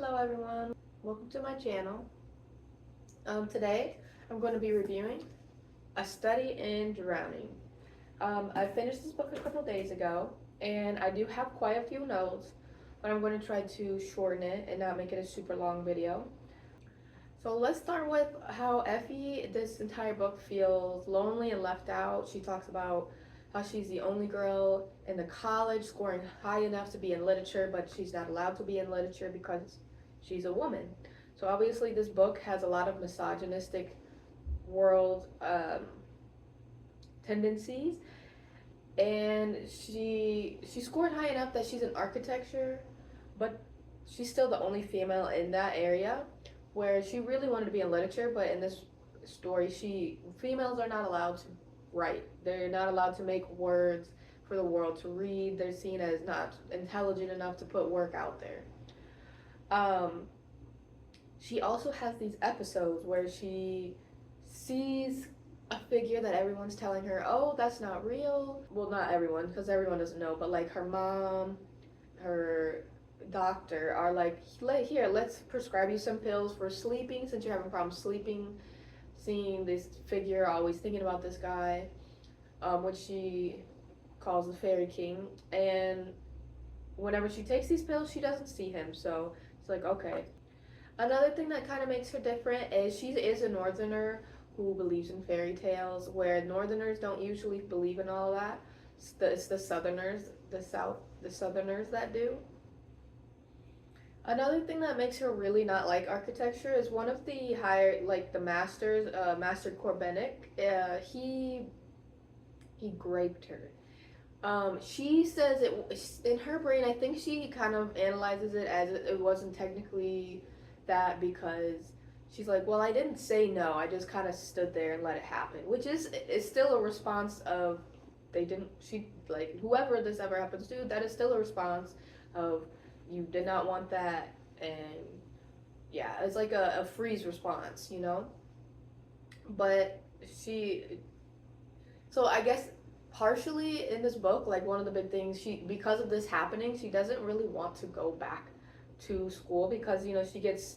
Hello everyone, welcome to my channel. Today I'm going to be reviewing A Study in Drowning. I finished this book a couple days ago and I do have quite a few notes, but I'm going to try to shorten it and not make it a super long video. So let's start with how Effie, this entire book, feels lonely and left out. She talks about how she's the only girl in the college scoring high enough to be in literature, but she's not allowed to be in literature because she's a woman. So obviously this book has a lot of misogynistic world tendencies, and she scored high enough that she's in architecture, but she's still the only female in that area where she really wanted to be in literature. But in this story, females are not allowed to write. They're not allowed to make words for the world to read. They're seen as not intelligent enough to put work out there. She also has these episodes where she sees a figure that everyone's telling her, oh, that's not real. Well, not everyone, because everyone doesn't know, but like her mom, her doctor are like, here, let's prescribe you some pills for sleeping since you're having problems sleeping. Seeing this figure, always thinking about this guy, which she calls the Fairy King. And whenever she takes these pills, she doesn't see him. So it's like, okay. Another thing that kind of makes her different is she is a northerner who believes in fairy tales, where northerners don't usually believe in all of that. It's the southerners, the southerners that do. Another thing that makes her really not like architecture is one of the higher, like the masters, Master Corbenic. He raped her. She says it in her brain. I think she kind of analyzes it as it wasn't technically that, because she's like, well, I didn't say no. I just kind of stood there and let it happen, which is still a response of they didn't. She, like, whoever this ever happens to, that is still a response of you did not want that. And yeah, it's like a freeze response, you know. But she, so I guess partially in this book, like one of the big things, because of this happening, she doesn't really want to go back to school, because she gets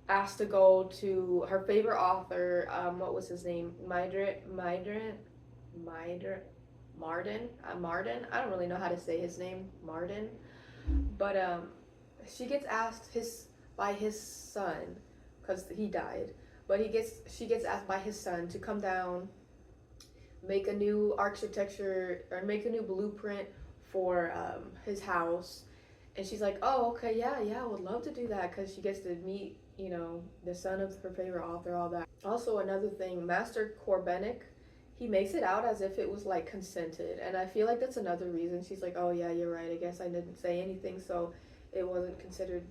asked to go to her favorite author, what was his name, Martin. I don't really know how to say his name, Martin. But she gets asked by his son, because he died, but she gets asked by his son to come down, make a new architecture or make a new blueprint for his house. And she's like, oh, okay, yeah, I would love to do that, because she gets to meet, the son of her favorite author, all that. Also, another thing, Master Corbenic, he makes it out as if it was like consented. And I feel like that's another reason she's like, oh, yeah, you're right. I guess I didn't say anything, so it wasn't considered.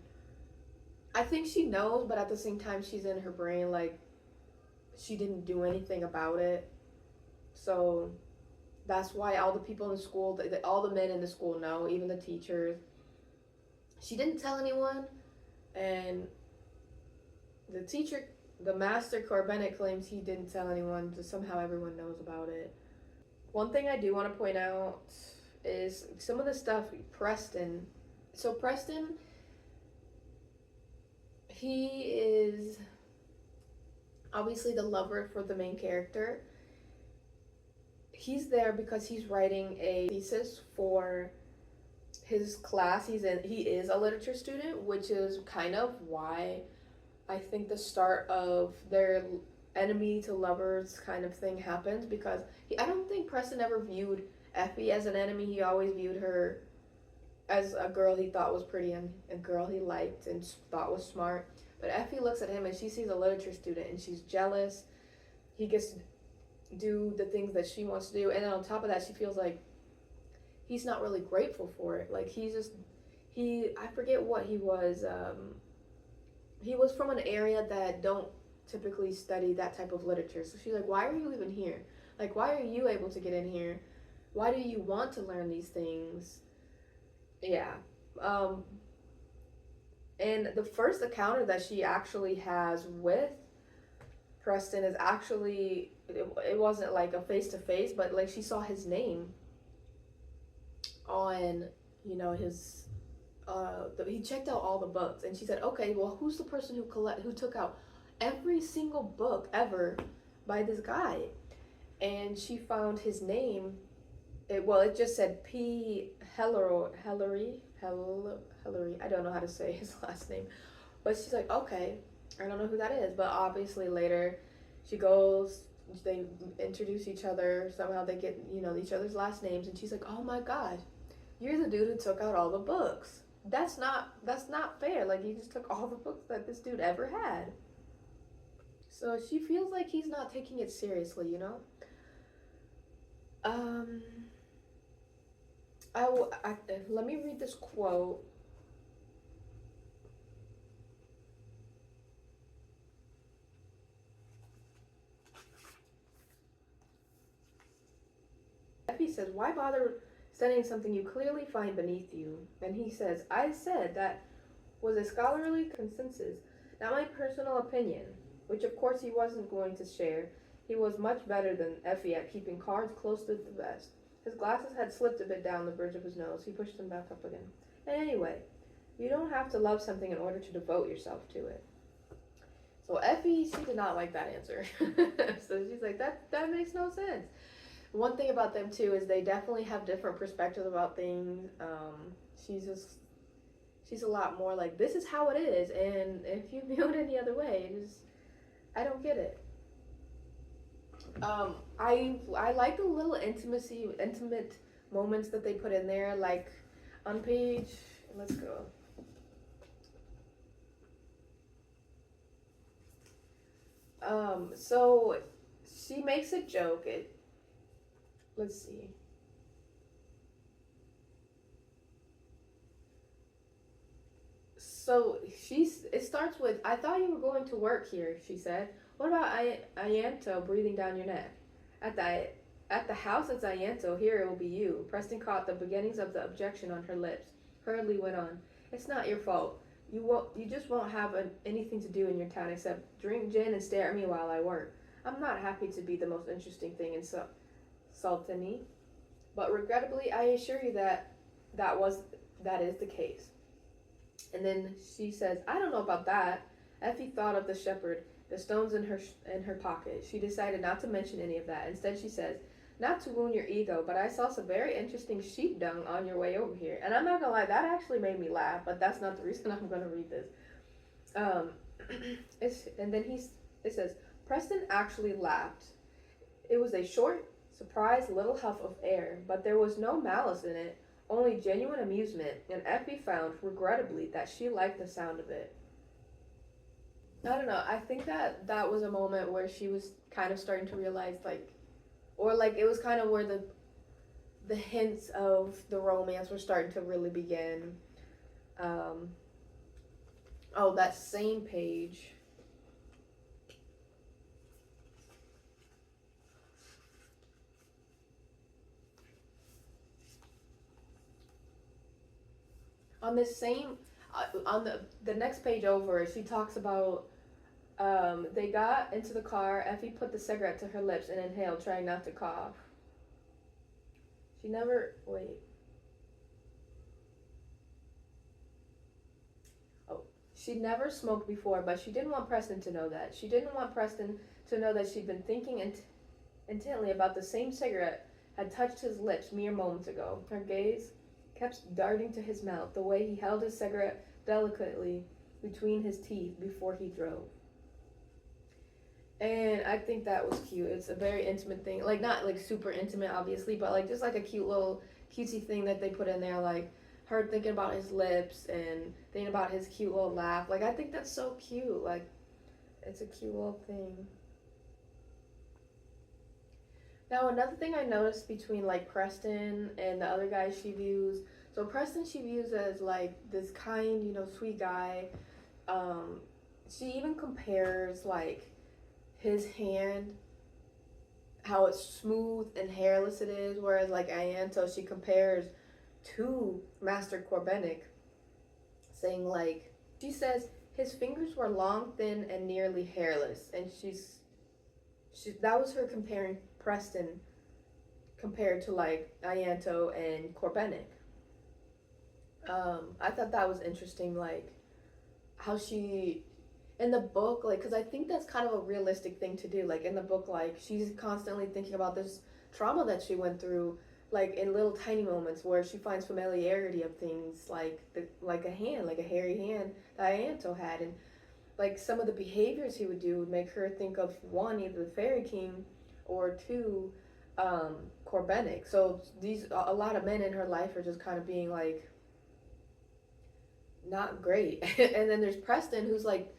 I think she knows, but at the same time, she's in her brain like she didn't do anything about it. So that's why all the people in the school, all the men in the school know, even the teachers. She didn't tell anyone, and the teacher, the Master Corbenic, claims he didn't tell anyone, so somehow everyone knows about it. One thing I do want to point out is some of the stuff Preston. So Preston, he is obviously the lover for the main character. He's there because he's writing a thesis for his class. He is a literature student, which is kind of why I think the start of their enemy to lovers kind of thing happens, because I don't think Preston ever viewed Effie as an enemy. He always viewed her as a girl he thought was pretty and a girl he liked and thought was smart. But Effie looks at him and she sees a literature student and she's jealous. He gets to do the things that she wants to do, and then on top of that, she feels like he's not really grateful for it. Like I forget what he was. He was from an area that don't typically study that type of literature. So she's like, why are you even here? Like, why are you able to get in here? Why do you want to learn these things? Yeah. And the first encounter that she actually has with Preston is actually, it wasn't like a face-to-face, but like she saw his name on, his he checked out all the books, and she said, okay, well, who's the person who took out every single book ever by this guy? And she found his name. It just said P. Hellery. I don't know how to say his last name, but she's like, okay, I don't know who that is. But obviously later, she goes. They introduce each other. Somehow they get each other's last names, and she's like, oh my god, you're the dude who took out all the books. That's not fair. Like, you just took all the books that this dude ever had. So she feels like he's not taking it seriously. Um, let me read this quote. Effie says, why bother studying something you clearly find beneath you? And he says, I said that was a scholarly consensus, not my personal opinion, which of course he wasn't going to share. He was much better than Effie at keeping cards close to the vest. His glasses had slipped a bit down the bridge of his nose. He pushed them back up again. And anyway, you don't have to love something in order to devote yourself to it. So Effie, she did not like that answer. So she's like, that makes no sense. One thing about them too is they definitely have different perspectives about things. She's a lot more like, this is how it is, and if you view it any other way, I don't get it. I like the little intimate moments that they put in there, like on page. Let's go. So she makes a joke. Let's see. So it starts with, I thought you were going to work here, she said. What about Ianto breathing down your neck? At the at the house at Ianto, here it will be you. Preston caught the beginnings of the objection on her lips. Hurriedly went on. It's not your fault. You just won't have anything to do in your town except drink gin and stare at me while I work. I'm not happy to be the most interesting thing in Sultany, but regrettably, I assure you that is the case. And then she says, I don't know about that. Effie thought of the shepherd, the stones in her pocket. She decided not to mention any of that. Instead, she says, not to wound your ego, but I saw some very interesting sheep dung on your way over here. And I'm not gonna lie, that actually made me laugh, but that's not the reason I'm gonna read this. Um, it says, Preston actually laughed. It was a short, surprised little huff of air, but there was no malice in it, only genuine amusement, and Effie found, regrettably, that she liked the sound of it. I don't know, I think that was a moment where she was kind of starting to realize, it was kind of where the hints of the romance were starting to really begin. Um, that same page. On this same, on the next page over, she talks about they got into the car. Effie put the cigarette to her lips and inhaled, trying not to cough. She never wait. Oh, she'd never smoked before, but she didn't want Preston to know that. She didn't want Preston to know that she'd been thinking intently about the same cigarette had touched his lips mere moments ago. Her gaze kept darting to his mouth, the way he held his cigarette delicately between his teeth before he drove. And I think that was cute. It's a very intimate thing. Like, not like super intimate, obviously, but like just like a cute little cutesy thing that they put in there. Like her thinking about his lips and thinking about his cute little laugh. Like, I think that's so cute. Like, it's a cute little thing. Now, another thing I noticed between like Preston and the other guy she views. So Preston she views as like this kind, sweet guy. She even compares like his hand, how it's smooth and hairless it is, whereas like Ianto, she compares to Master Corbenic, saying like, she says his fingers were long, thin, and nearly hairless, and that was her comparing Preston compared to like Ianto and Corbenic. I thought that was interesting, like how she in the book, like, because I think that's kind of a realistic thing to do. Like in the book, like she's constantly thinking about this trauma that she went through, like in little tiny moments where she finds familiarity of things, like like a hand, like a hairy hand that Ianto had, and like some of the behaviors he would do would make her think of one, either the Fairy King, or two, Corbenic. So these a lot of men in her life are just kind of being like not great, and then there's Preston who's like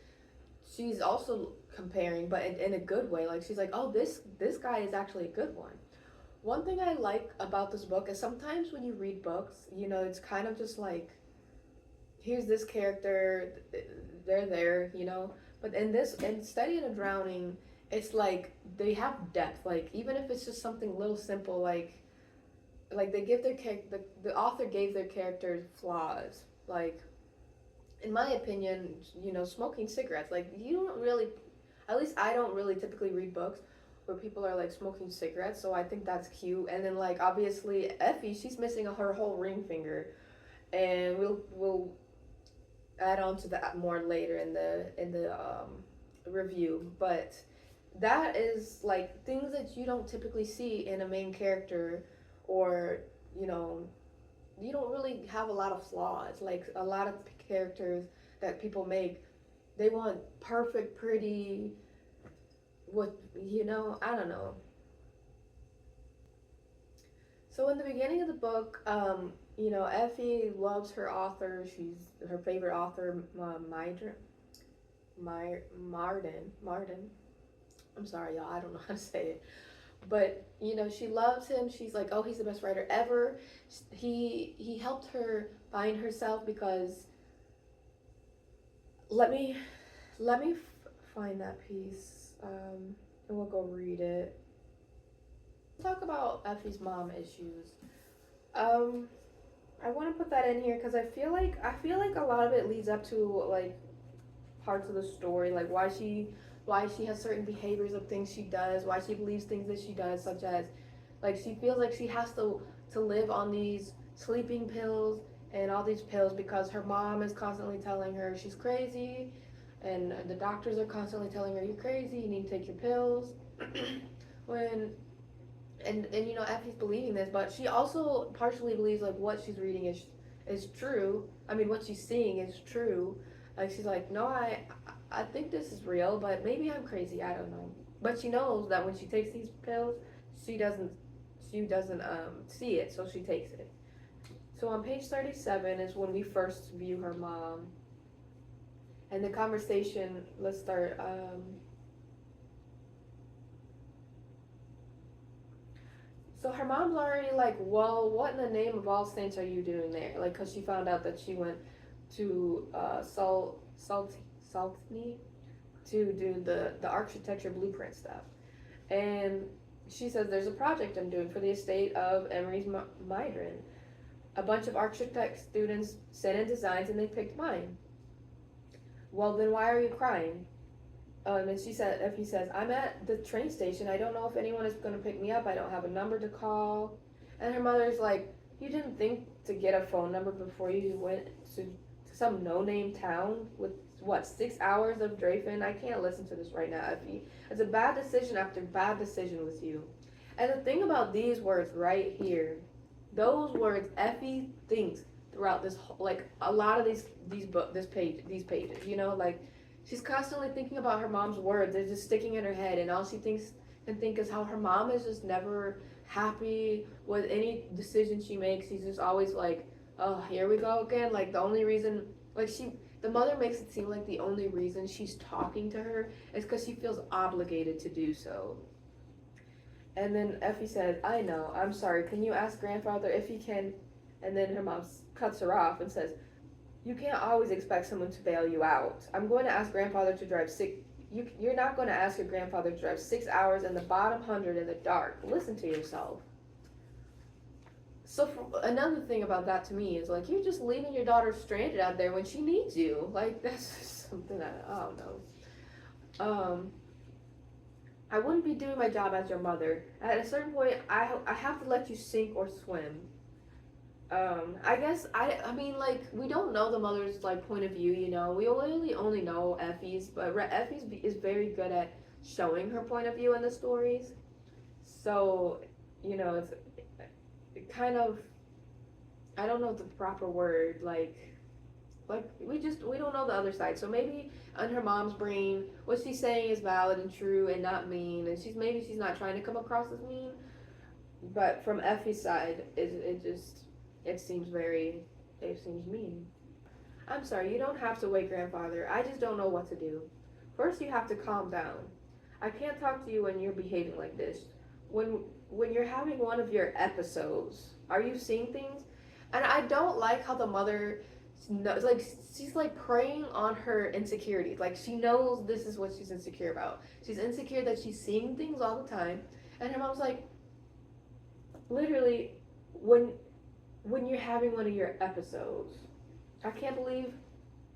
she's also comparing, but in a good way. Like she's like, oh, this guy is actually a good one. One thing I like about this book is sometimes when you read books, it's kind of just like, here's this character, they're there, But in Study in a Drowning, it's like they have depth. Like even if it's just something little simple, like they give their the author gave their characters flaws. Like in my opinion, smoking cigarettes. Like you don't really, at least I don't really typically read books where people are like smoking cigarettes. So I think that's cute. And then like obviously Effie, she's missing her whole ring finger, and we'll add on to that more later in the review. But that is like things that you don't typically see in a main character, or you know you don't really have a lot of flaws. Like a lot of characters that people make, they want perfect, pretty, what I don't know. So in the beginning of the book, Effie loves her author. She's her favorite author, Martin. I'm sorry, y'all. I don't know how to say it, but she loves him. She's like, oh, he's the best writer ever. He helped her find herself because let me find that piece, and we'll go read it. Talk about Effie's mom issues. Um, I want to put that in here because I feel like a lot of it leads up to like parts of the story, like why she has certain behaviors of things she does, why she believes things that she does, such as like she feels like she has to live on these sleeping pills and all these pills because her mom is constantly telling her she's crazy, and the doctors are constantly telling her you're crazy, you need to take your pills. when and Effie's believing this, but she also partially believes like what she's reading is true. I mean, what she's seeing is true. Like she's like, no, I think this is real, but maybe I'm crazy. I don't know. But she knows that when she takes these pills, she doesn't see it, so she takes it. So on page 37 is when we first view her mom, and the conversation. Let's start. So her mom's already like, well, what in the name of all saints are you doing there? Like, cause she found out that she went to Saltney to do the architecture blueprint stuff, and she says there's a project I'm doing for the estate of Emery's Mydron. A bunch of architect students sent in designs and they picked mine. Well, then why are you crying? And she said, if he says, I'm at the train station, I don't know if anyone is going to pick me up. I don't have a number to call. And her mother's like, you didn't think to get a phone number before you went to some no-name town with what 6 hours of driving? I can't listen to this right now, Effie. It's a bad decision after bad decision with you. And the thing about these words right here, those words Effie thinks throughout this whole, like a lot of these pages, like she's constantly thinking about her mom's words. They're just sticking in her head, and all she thinks and think is how her mom is just never happy with any decision she makes. She's just always like, oh, here we go again. Like the only reason, like the mother makes it seem like the only reason she's talking to her is because she feels obligated to do so. And then Effie says, I know, I'm sorry. Can you ask grandfather if he can? And then her mom cuts her off and says, you can't always expect someone to bail you out. I'm going to ask grandfather to drive you're not going to ask your grandfather to drive 6 hours in the bottom 100 in the dark. Listen to yourself. So another thing about that to me is like, you're just leaving your daughter stranded out there when she needs you. Like that's just something that I don't know. I wouldn't be doing my job as your mother. At a certain point, I have to let you sink or swim. I guess I mean like we don't know the mother's like point of view, you know. We only know Effie's, but is very good at showing her point of view in the stories. So, you know, it's it kind of, I don't know the proper word, like we don't know the other side. So maybe on her mom's brain, what she's saying is valid and true and not mean, and she's not trying to come across as mean. But from Effie's side, it just it seems mean. I'm sorry, you don't have to wait, grandfather. I just don't know what to do. First, you have to calm down. I can't talk to you when you're behaving like this. When when you're having one of your episodes, are you seeing things? And I don't like how the mother knows, like she's like preying on her insecurities. Like she knows this is what she's insecure about. She's insecure that she's seeing things all the time, and her mom's like, literally, when when you're having one of your episodes, I can't believe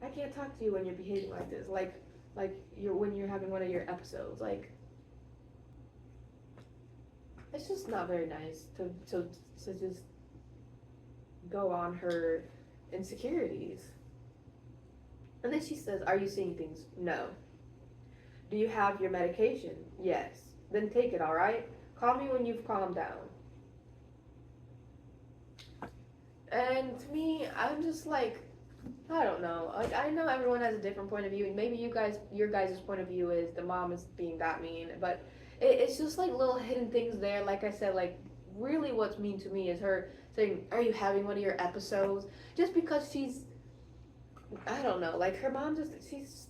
I can't talk to you when you're behaving like this. Like you're when you're having one of your episodes. Like it's just not very nice to just go on her insecurities. And then she says, "Are you seeing things?" No. Do you have your medication? Yes. Then take it, all right? Call me when you've calmed down. And to me, I'm just like, I don't know. Like I know everyone has a different point of view, and maybe your guys' point of view is the mom is being that mean, but it's just like little hidden things there. Like I said, like really, what's mean to me is her saying, "Are you having one of your episodes?" Just because I don't know. Like her mom she's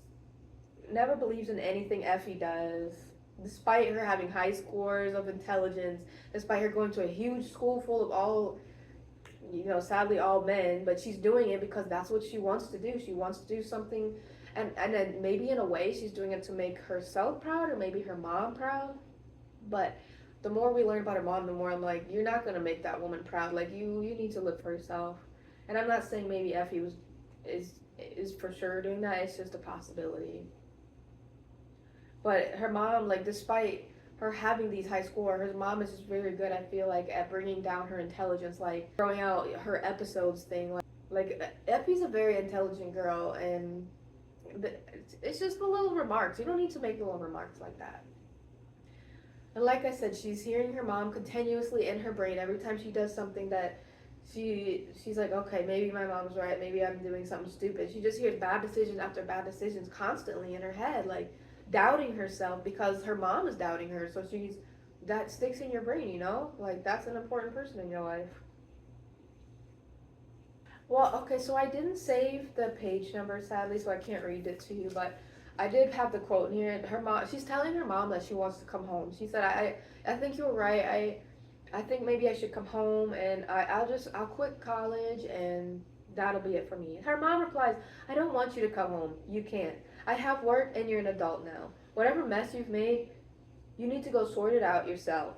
never believes in anything Effie does. Despite her having high scores of intelligence, despite her going to a huge school full of all, you know, sadly all men, but she's doing it because that's what she wants to do. She wants to do something, and then maybe in a way she's doing it to make herself proud or maybe her mom proud. But the more we learn about her mom, the more I'm like, you're not gonna make that woman proud. Like you need to live for yourself. And I'm not saying maybe Effie was is for sure doing that. It's just a possibility. But her mom, like, despite her having these high scores, her mom is just very good. I feel like at bringing down her intelligence, like throwing out her episodes thing. Like Effie's a very intelligent girl, and it's just the little remarks. You don't need to make little remarks like that. And like I said, she's hearing her mom continuously in her brain every time she does something that she's like, okay, maybe my mom's right. Maybe I'm doing something stupid. She just hears bad decision after bad decisions constantly in her head, like doubting herself because her mom is doubting her. So that sticks in your brain, you know? Like that's an important person in your life. Well, okay, so I didn't save the page number sadly, so I can't read it to you, but I did have the quote in here. Her mom, she's telling her mom that she wants to come home. She said, I think you were right. I think maybe I should come home and I'll quit college and that'll be it for me." Her mom replies, "I don't want you to come home. You can't. I have work and you're an adult now. Whatever mess you've made, you need to go sort it out yourself."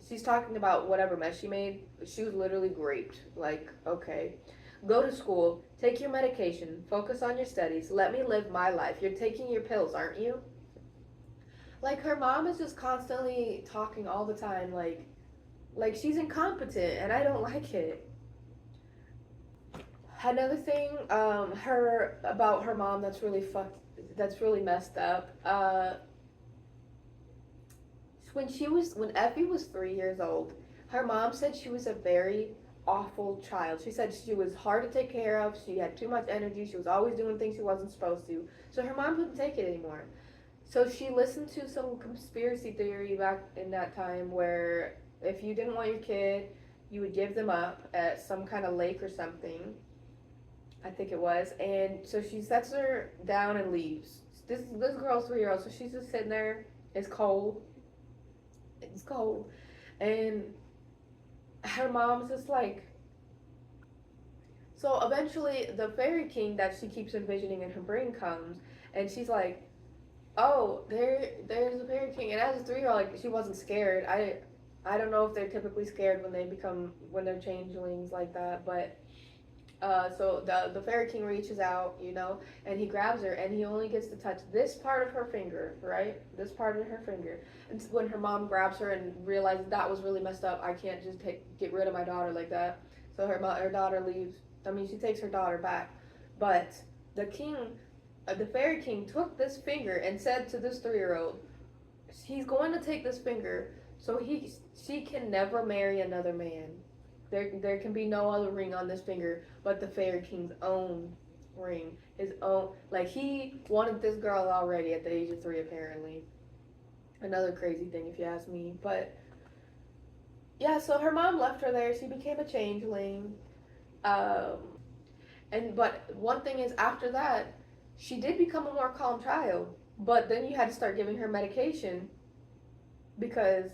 She's talking about whatever mess she made. She was literally raped. Like, okay. "Go to school, take your medication, focus on your studies, let me live my life. You're taking your pills, aren't you?" Like her mom is just constantly talking all the time, like she's incompetent, and I don't like it. Another thing, her about her mom that's really messed up. When Effie was 3 years old, her mom said she was a very awful child. She said she was hard to take care of. She had too much energy. She was always doing things she wasn't supposed to. So her mom couldn't take it anymore. So she listened to some conspiracy theory back in that time where if you didn't want your kid, you would give them up at some kind of lake or something. I think it was. And so she sets her down and leaves. This girl's 3 year old, so she's just sitting there. It's cold. It's cold. And her mom's just like, so eventually the fairy king that she keeps envisioning in her brain comes, and she's like, "Oh, there's a fairy king." And as a 3 year old, like she wasn't scared. I don't know if they're typically scared when they're changelings like that, but so the fairy king reaches out, you know, and he grabs her, and he only gets to touch this part of her finger, right? This part of her finger. And when her mom grabs her and realizes that was really messed up, I can't just get rid of my daughter like that. So her daughter leaves. I mean, she takes her daughter back, but the king, the fairy king, took this finger and said to this 3 year old, he's going to take this finger so she can never marry another man. There can be no other ring on this finger but the fairy king's own ring, his own. Like, he wanted this girl already at the age of 3, apparently. Another crazy thing, if you ask me. But yeah, so her mom left her there. She became a changeling. Um, but one thing is, after that, she did become a more calm child. But then you had to start giving her medication because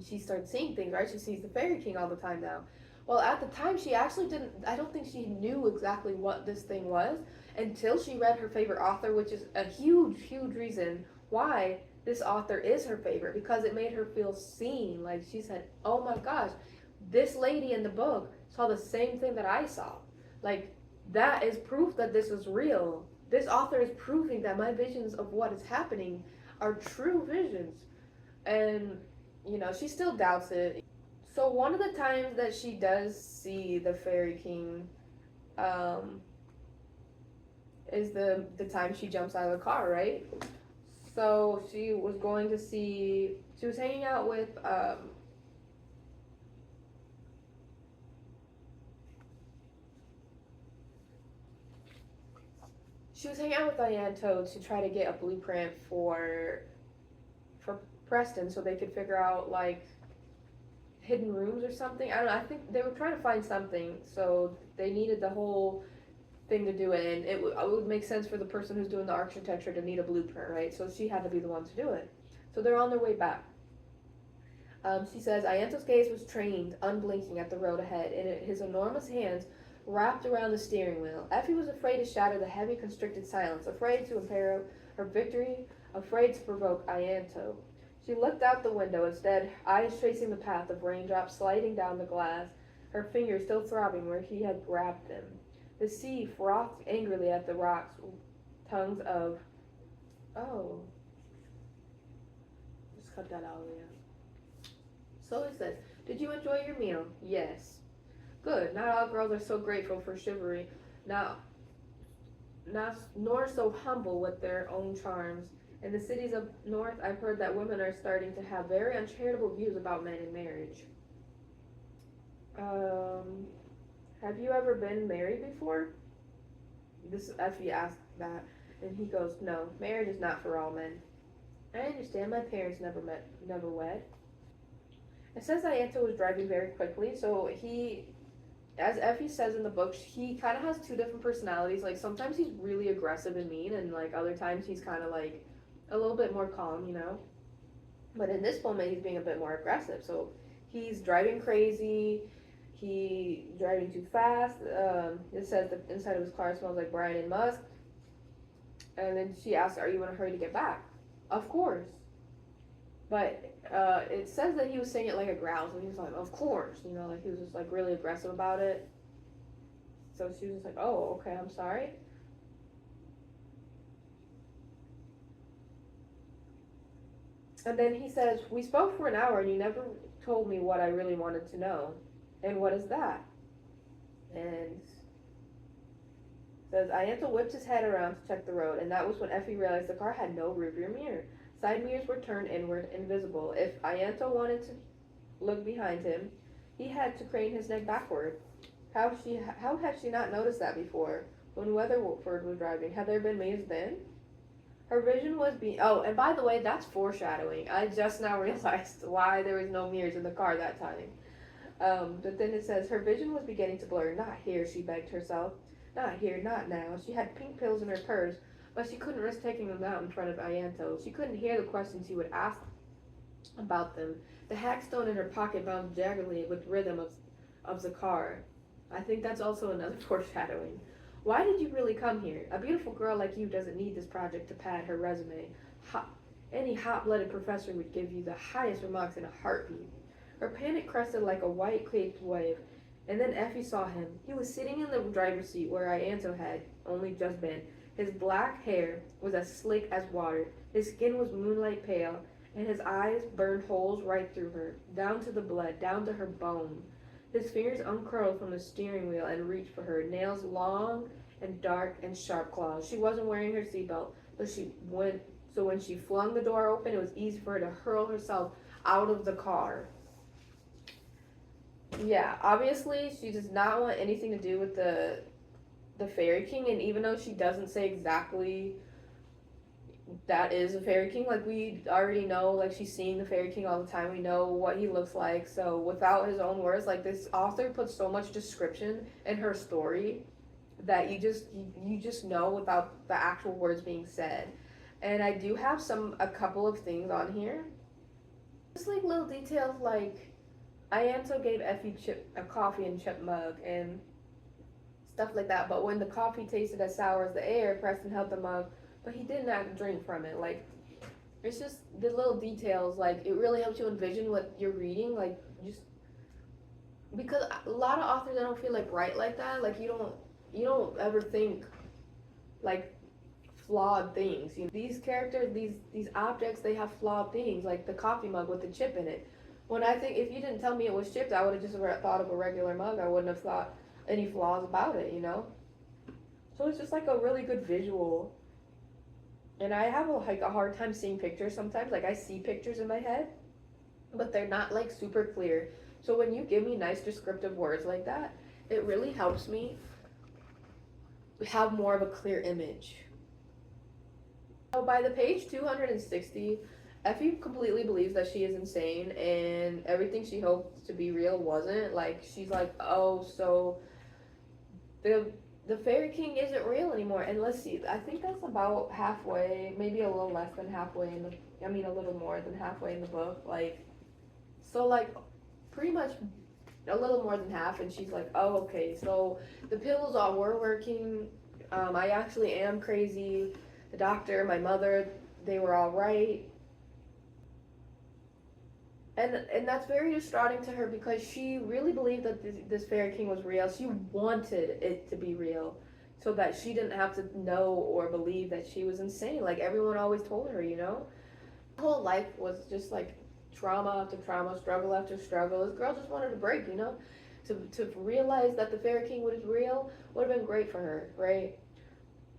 she started seeing things, right? She sees the fairy king all the time now. Well, at the time, she actually didn't, I don't think she knew exactly what this thing was until she read her favorite author, which is a huge, huge reason why this author is her favorite, because it made her feel seen. Like, she said, oh my gosh, this lady in the book saw the same thing that I saw. Like, that is proof that this is real. This author is proving that my visions of what is happening are true visions. And, she still doubts it. So one of the times that she does see the fairy king is the time she jumps out of the car, right? So she was hanging out with Ianto to try to get a blueprint for Preston so they could figure out, like, hidden rooms or something. I don't know. I think they were trying to find something, so they needed the whole thing to do it, and it would make sense for the person who's doing the architecture to need a blueprint, right? So she had to be the one to do it. So they're on their way back. She says Ianto's gaze was trained, unblinking, at the road ahead, and his enormous hands wrapped around the steering wheel. Effie was afraid to shatter the heavy, constricted silence, afraid to impair her victory, afraid to provoke Ianto. She looked out the window instead, eyes tracing the path of raindrops sliding down the glass, her fingers still throbbing where he had grabbed them. The sea frothed angrily at the rocks, tongues of... Oh. Just cut that out, yeah. So it says, did you enjoy your meal? Yes. Good. Not all girls are so grateful for chivalry, nor so humble with their own charms. In the cities of North, I've heard that women are starting to have very uncharitable views about men in marriage. Have you ever been married before? This Effie asked that, and he goes, no, marriage is not for all men. I understand, my parents never wed. It says that Ianto was driving very quickly, so he, as Effie says in the book, he kind of has 2 different personalities. Like, sometimes he's really aggressive and mean, and, like, other times he's kind of, like, a little bit more calm, But in this moment, he's being a bit more aggressive. So he's driving crazy. He's driving too fast. It says the inside of his car smells like brine and musk. And then she asks, are you in a hurry to get back? Of course. But it says that he was saying it like a growl. So he was like, of course. Like, he was just, like, really aggressive about it. So she was just like, oh, okay, I'm sorry. And then he says, we spoke for an hour and you never told me what I really wanted to know. And what is that? And says, Ianto whipped his head around to check the road, and that was when Effie realized the car had no rearview mirror. Side mirrors were turned inward, invisible. If Ianto wanted to look behind him, he had to crane his neck backward. How had she not noticed that before? When Weatherford was driving, had there been mirrors then? Her vision was oh, and by the way, that's foreshadowing. I just now realized why there was no mirrors in the car that time. But then it says, her vision was beginning to blur. Not here, she begged herself. Not here, not now. She had pink pills in her purse, but she couldn't risk taking them out in front of Ianto. She couldn't hear the questions he would ask about them. The hackstone in her pocket bounced jaggedly with rhythm of the car. I think that's also another foreshadowing. Why did you really come here? A beautiful girl like you doesn't need this project to pad her resume. Any hot-blooded professor would give you the highest remarks in a heartbeat. Her panic crested like a white-caped wave, and then Effie saw him. He was sitting in the driver's seat where Ianto had only just been. His black hair was as slick as water. His skin was moonlight pale, and his eyes burned holes right through her, down to the blood, down to her bone. His fingers uncurled from the steering wheel and reached for her, nails long and dark and sharp claws. She wasn't wearing her seatbelt, but she went. So when she flung the door open, it was easy for her to hurl herself out of the car. Yeah, obviously she does not want anything to do with the Fairy King, and even though she doesn't say exactly that is a Fairy King, like we already know, like she's seeing the Fairy King all the time. We know what he looks like. So without his own words, like this author puts so much description in her story that you just know without the actual words being said. And I do have a couple of things on here. Just like little details like Ianto gave Effie Chip a coffee and chip mug and stuff like that. But when the coffee tasted as sour as the air, Preston held the mug, but he did not drink from it. Like, it's just the little details. Like, it really helps you envision what you're reading. Like, just because a lot of authors, I don't feel like write like that. Like, you don't ever think like flawed things. You know, these characters, these objects, they have flawed things. Like the coffee mug with the chip in it. When I think if you didn't tell me it was chipped, I would have just thought of a regular mug. I wouldn't have thought any flaws about it, you know? So it's just like a really good visual. And I have a hard time seeing pictures sometimes. Like I see pictures in my head, but they're not like super clear. So when you give me nice descriptive words like that, it really helps me have more of a clear image. So by the page 260, Effie completely believes that she is insane and everything she hoped to be real wasn't. Like she's like, oh, so the Fairy King isn't real anymore. And let's see, I think that's about halfway, maybe a little less than halfway a little more than halfway in the book. Like, so like pretty much a little more than half. And she's like, oh, okay, so the pills all were working. I actually am crazy. The doctor, my mother, they were all right. And that's very distraughting to her because she really believed that this Fairy King was real. She wanted it to be real so that she didn't have to know or believe that she was insane. Like everyone always told her, you know? Her whole life was just like trauma after trauma, struggle after struggle. This girl just wanted a break, you know? To realize that the Fairy King was real would have been great for her, right?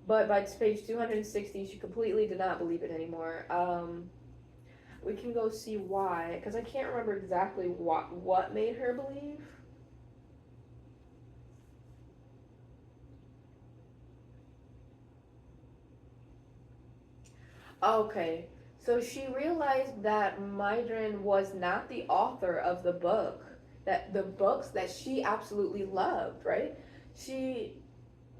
But by page 260, she completely did not believe it anymore. We can go see why, because I can't remember exactly what made her believe. Okay, so she realized that Mydrin was not the author of the book, that the books that she absolutely loved, right? She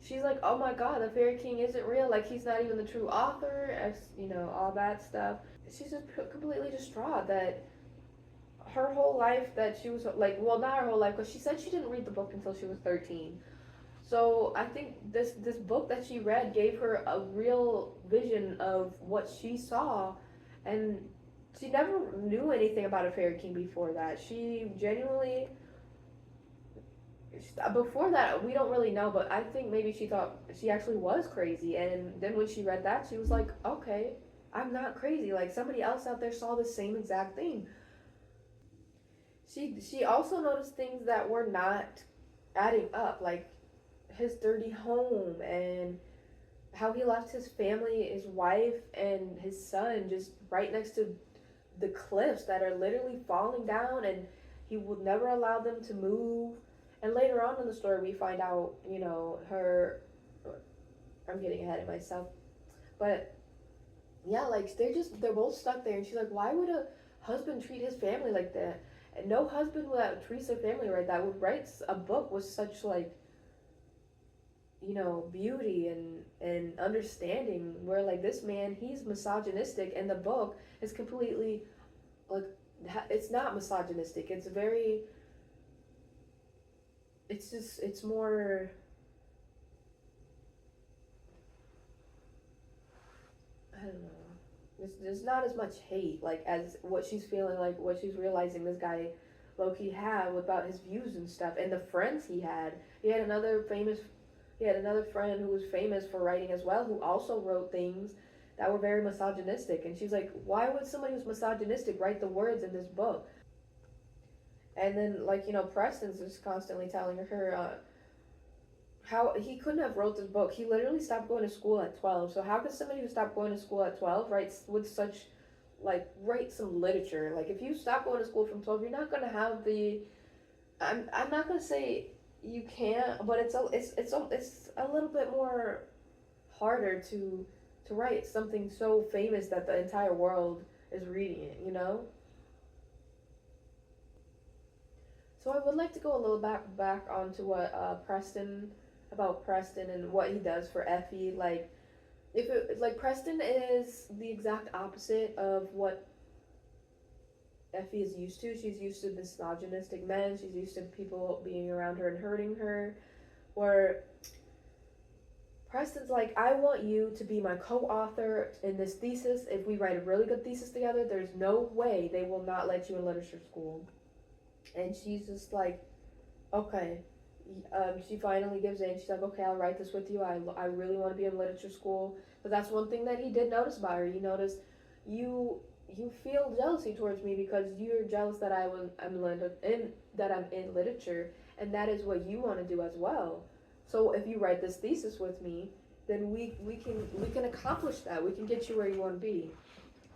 she's like, oh my god, the Fairy King isn't real. Like he's not even the true author, as you know, all that stuff. She's just completely distraught that her whole life that she was like, well, not her whole life, because she said she didn't read the book until she was 13. So I think this book that she read gave her a real vision of what she saw, and she never knew anything about a Fairy King before that. She genuinely, before that, we don't really know, but I think maybe she thought she actually was crazy, and then when she read that, she was like, okay, I'm not crazy. Like somebody else out there saw the same exact thing. She also noticed things that were not adding up, like his dirty home and how he left his family, his wife and his son just right next to the cliffs that are literally falling down, and he would never allow them to move. And later on in the story we find out, you know, her, I'm getting ahead of myself, but yeah, like they're both stuck there, and she's like, why would a husband treat his family like that? And no husband that treats their family right that would write a book with such like, you know, beauty and understanding, where like this man, he's misogynistic, and the book is completely like, it's not misogynistic. It's very, it's just, it's more, I don't know. There's not as much hate like as what she's feeling, like what she's realizing this guy Loki had about his views and stuff, and the friends he had. He had another friend who was famous for writing as well, who also wrote things that were very misogynistic. And she's like, why would somebody who's misogynistic write the words in this book? And then, like, Preston's just constantly telling her how he couldn't have wrote this book. He literally stopped going to school at 12. So how could somebody who stopped going to school at 12 write with such, like, write some literature? Like, if you stop going to school from 12, you're not going to have the, I'm not going to say you can't, but it's a little bit more harder to write something so famous that the entire world is reading it. So I would like to go a little back onto what Preston and what he does for Effie. Like, Preston is the exact opposite of what Effie is used to. She's used to misogynistic men. She's used to people being around her and hurting her. Where Preston's like, I want you to be my co-author in this thesis. If we write a really good thesis together, there's no way they will not let you in literature school. And she's just like, okay. She finally gives in. She's like, okay, I'll write this with you. I really want to be in literature school. But that's one thing that he did notice about her. He noticed you feel jealousy towards me because you're jealous that I'm in literature, and that is what you want to do as well. So if you write this thesis with me, then we can accomplish that. We can get you where you want to be.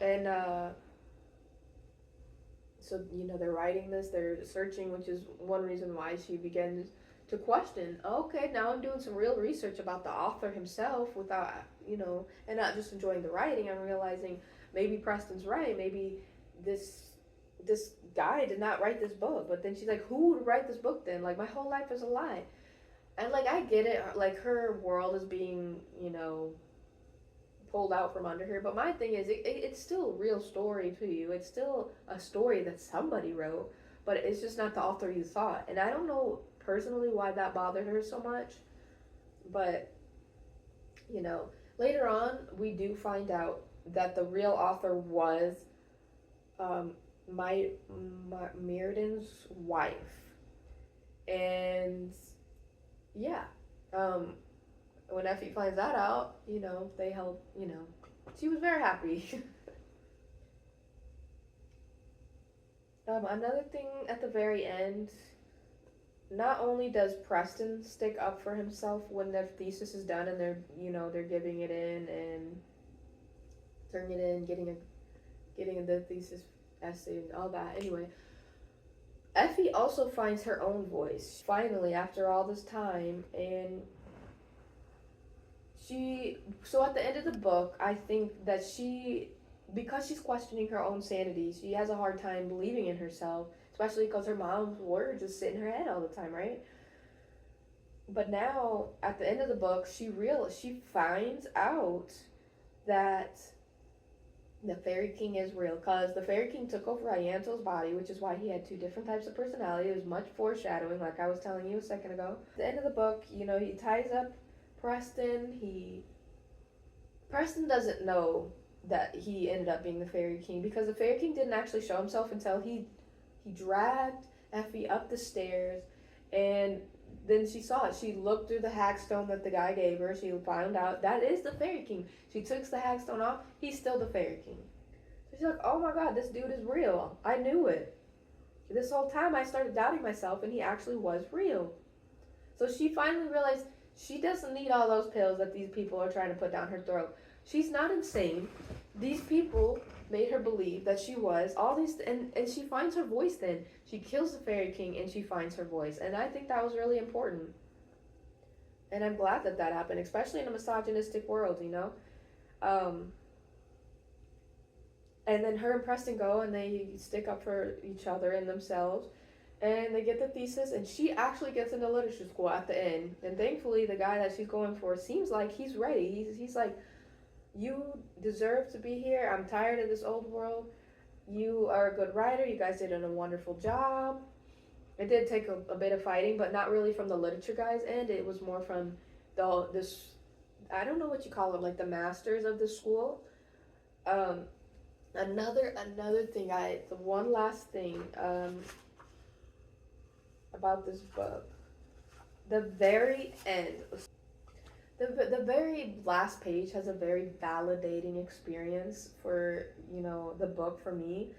And so they're writing this, they're searching, which is one reason why she begins to question, okay, now I'm doing some real research about the author himself without, and not just enjoying the writing. I'm realizing maybe Preston's right. Maybe this guy did not write this book. But then she's like, who would write this book then? Like, my whole life is a lie. And, like, I get it. Like, her world is being, pulled out from under her. But my thing is, it's still a real story to you. It's still a story that somebody wrote. But it's just not the author you thought. And I don't know personally why that bothered her so much. But, later on, we do find out that the real author was Mirrodin's wife. And, yeah. When Effie finds that out, they help, she was very happy. Another thing at the very end, not only does Preston stick up for himself when their thesis is done and they're giving it in and turning it in, getting the thesis essay and all that. Anyway, Effie also finds her own voice finally after all this time, and so at the end of the book, I think that because she's questioning her own sanity, she has a hard time believing in herself, especially because her mom's words just sit in her head all the time, right? But now, at the end of the book, she finds out that the Fairy King is real, because the Fairy King took over Ianto's body, which is why he had two different types of personality. It was much foreshadowing, like I was telling you a second ago. At the end of the book, he ties up Preston. Preston doesn't know that he ended up being the Fairy King, because the Fairy King didn't actually show himself until he dragged Effie up the stairs, and then she saw it. She looked through the hagstone that the guy gave her. She found out that is the Fairy King. She took the hagstone off. He's still the Fairy King. So she's like, oh my god, this dude is real. I knew it. This whole time I started doubting myself, and he actually was real. So she finally realized she doesn't need all those pills that these people are trying to put down her throat. She's not insane. These people made her believe that she was all these, and she finds her voice then. She kills the Fairy King and she finds her voice. And I think that was really important. And I'm glad that happened, especially in a misogynistic world, And then her and Preston go and they stick up for each other and themselves. And they get the thesis, and she actually gets into literature school at the end. And thankfully, the guy that she's going for seems like he's ready. He's like, you deserve to be here. I'm tired of this old world. You are a good writer. You guys did a wonderful job. It did take a bit of fighting, but not really from the literature guy's end. It was more from this, I don't know what you call them, like the masters of the school. Another thing, the one last thing about this book, the very end. The very last page has a very validating experience for, the book for me.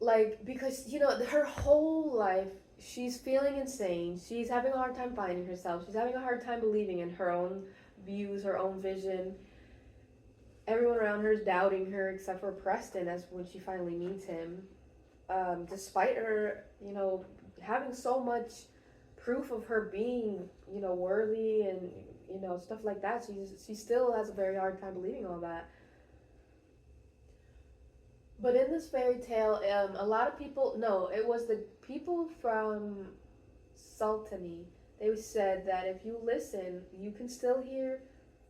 like, because her whole life she's feeling insane, she's having a hard time finding herself, she's having a hard time believing in her own views, her own vision. Everyone around her is doubting her except for Preston, as when she finally meets him. Despite her, having so much proof of her being, worthy and stuff like that, she still has a very hard time believing all that. But in this fairy tale, a lot of people, no, it was the people from Sultany. They said that if you listen, you can still hear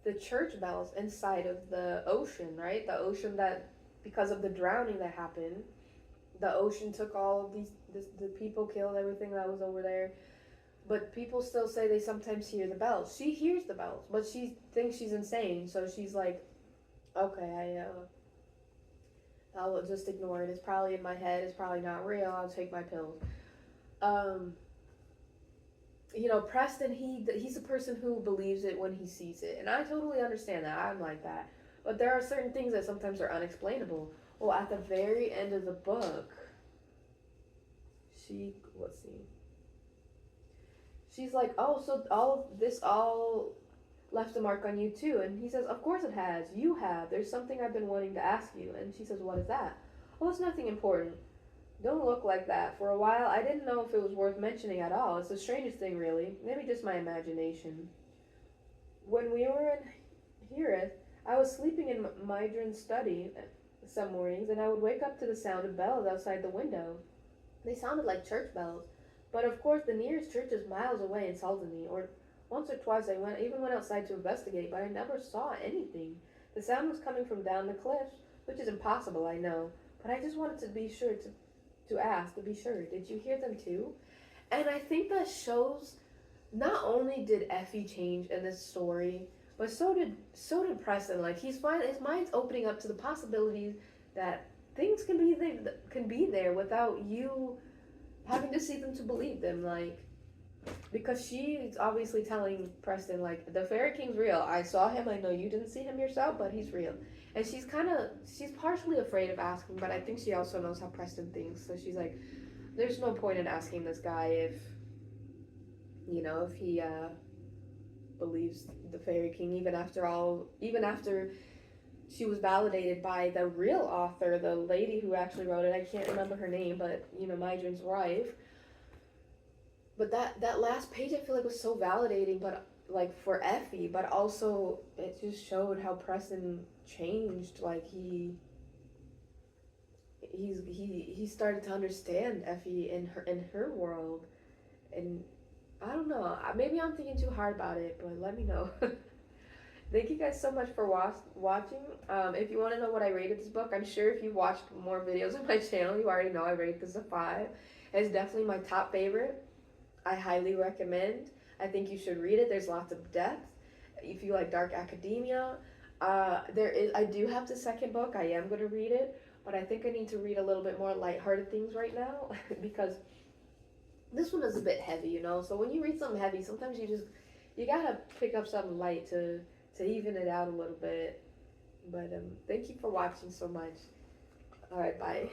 the church bells inside of the ocean, right? The ocean that, because of the drowning that happened, the ocean took all of the people, killed everything that was over there. But people still say they sometimes hear the bells. She hears the bells, but she thinks she's insane. So she's like, okay, I'll just ignore it. It's probably in my head. It's probably not real. I'll take my pills. Um, Preston, he's a person who believes it when he sees it, and I totally understand that. I'm like that. But there are certain things that sometimes are unexplainable. Well, at the very end of the book, let's see. She's like, oh, so all of this all left a mark on you too. And he says, of course it has. You have. There's something I've been wanting to ask you. And she says, what is that? Oh, it's nothing important. Don't look like that. For a while, I didn't know if it was worth mentioning at all. It's the strangest thing, really. Maybe just my imagination. When we were in Heareth, I was sleeping in Mydron's study some mornings, and I would wake up to the sound of bells outside the window. They sounded like church bells. But of course, the nearest church is miles away in Saldany, or once or twice I went outside to investigate, but I never saw anything. The sound was coming from down the cliffs, which is impossible, I know. But I just wanted to be sure to ask, to be sure. Did you hear them too? And I think that shows not only did Effie change in this story, but so did Preston. Like his mind's opening up to the possibilities that things can be there without you having to see them to believe them. Like, because she's obviously telling Preston, like, the Fairy King's real. I saw him. I know you didn't see him yourself, but he's real. And she's partially afraid of asking, but I think she also knows how Preston thinks. So she's like, there's no point in asking this guy if he believes the Fairy King, even after she was validated by the real author, the lady who actually wrote it. I can't remember her name, but Mydron's wife. But that last page, I feel like, was so validating, but like for Effie, but also it just showed how Preston changed. Like he started to understand Effie in her world, and I don't know. Maybe I'm thinking too hard about it, but let me know. Thank you guys so much for watching. If you want to know what I rated this book, I'm sure if you watched more videos on my channel, you already know I rate this a 5. It's definitely my top favorite. I highly recommend. I think you should read it. There's lots of depth. If you like dark academia, I do have the second book. I am going to read it, but I think I need to read a little bit more lighthearted things right now because this one is a bit heavy, So when you read something heavy, sometimes you gotta pick up something light to even it out a little bit. But thank you for watching so much. All right, bye.